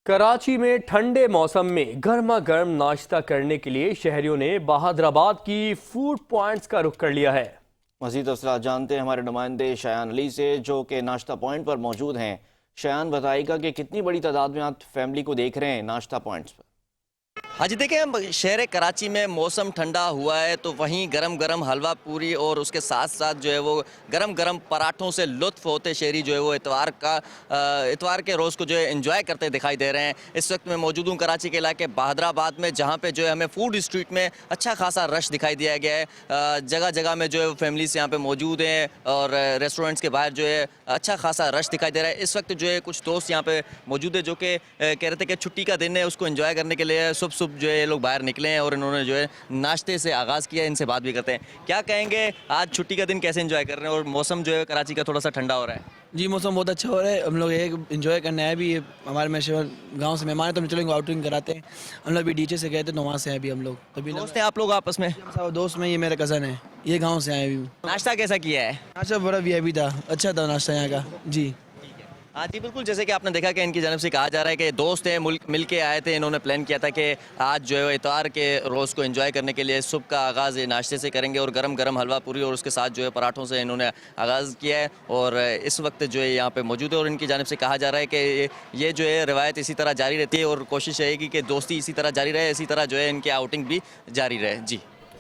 कराची में ठंडे मौसम में गर्मा गर्म नाश्ता करने के लिए शहरियों ने बहादुराबाद की फूड पॉइंट्स का रुख कर लिया है। मज़ीद तफसीलात जानते हैं हमारे नुमाइंदे शयान अली से, जो कि नाश्ता पॉइंट पर मौजूद हैं। शयान, बताइएगा कि कितनी बड़ी तादाद में आप फैमिली को देख रहे हैं नाश्ता पॉइंट्स पर? हाँ जी, देखिए हम शहर कराची में मौसम ठंडा हुआ है तो वहीं गरम गरम हलवा पूरी और उसके साथ साथ जो है वो गरम गरम पराठों से लुत्फ़ होते शहरी जो है वो इतवार के रोज़ को जो है एंजॉय करते दिखाई दे रहे हैं। इस वक्त मैं मौजूद हूँ कराची के इलाके बहादुराबाद में, जहाँ पे जो है हमें फूड स्ट्रीट में अच्छा खासा रश दिखाई दिया गया है। जगह जगह में जो है फैमिलीज यहाँ पे मौजूद हैं और रेस्टोरेंट्स के बाहर जो है अच्छा खासा रश दिखाई दे रहा है। इस वक्त जो है कुछ दोस्त यहाँ पे मौजूद है जो कि कह रहे थे कि छुट्टी का दिन है, उसको एंजॉय करने के लिए सुबह जो है ये लोग बाहर निकले हैं और इन्होंने जो है नाश्ते से आगाज़ किया। इनसे बात भी करते हैं। क्या कहेंगे, आज छुट्टी का दिन कैसे एंजॉय कर रहे हैं और मौसम जो है कराची का थोड़ा सा ठंडा हो रहा है? जी, मौसम बहुत अच्छा हो रहा है। हम लोग एक एंजॉय करने आए भी, हमारे में गांव से मेहमान है तो हम चलेंगे आउटिंग कराते हैं। हम लोग भी डीजे से गए थे तो वहाँ से आए भी हम लोग। तभी दोस्त हैं आप लोग आपस में? सब दोस्त में, ये मेरा कज़न है, ये गाँव से आए भी। नाश्ता कैसा किया है? नाश्ता बड़ा वीआईपी था, अच्छा था नाश्ता यहाँ का। जी हाँ जी, बिल्कुल। जैसे कि आपने देखा कि इनकी जानब से कहा जा रहा है कि दोस्त हैं, मिल के आए थे, इन्होंने प्लान किया था कि आज जो है इतवार के रोज़ को एंजॉय करने के लिए सुबह का आगाज़ नाश्ते से करेंगे और गरम गरम हलवा पूरी और उसके साथ जो है पराठों से इन्होंने आगाज़ किया है और इस वक्त जो है यहाँ पे मौजूद है। और इनकी जानब से कहा जा रहा है कि ये जो है रवायत इसी तरह जारी रहती है और कोशिश रहेगी कि दोस्ती इसी तरह जारी रहे, इसी तरह जो है इनकी आउटिंग भी जारी रहे। जी।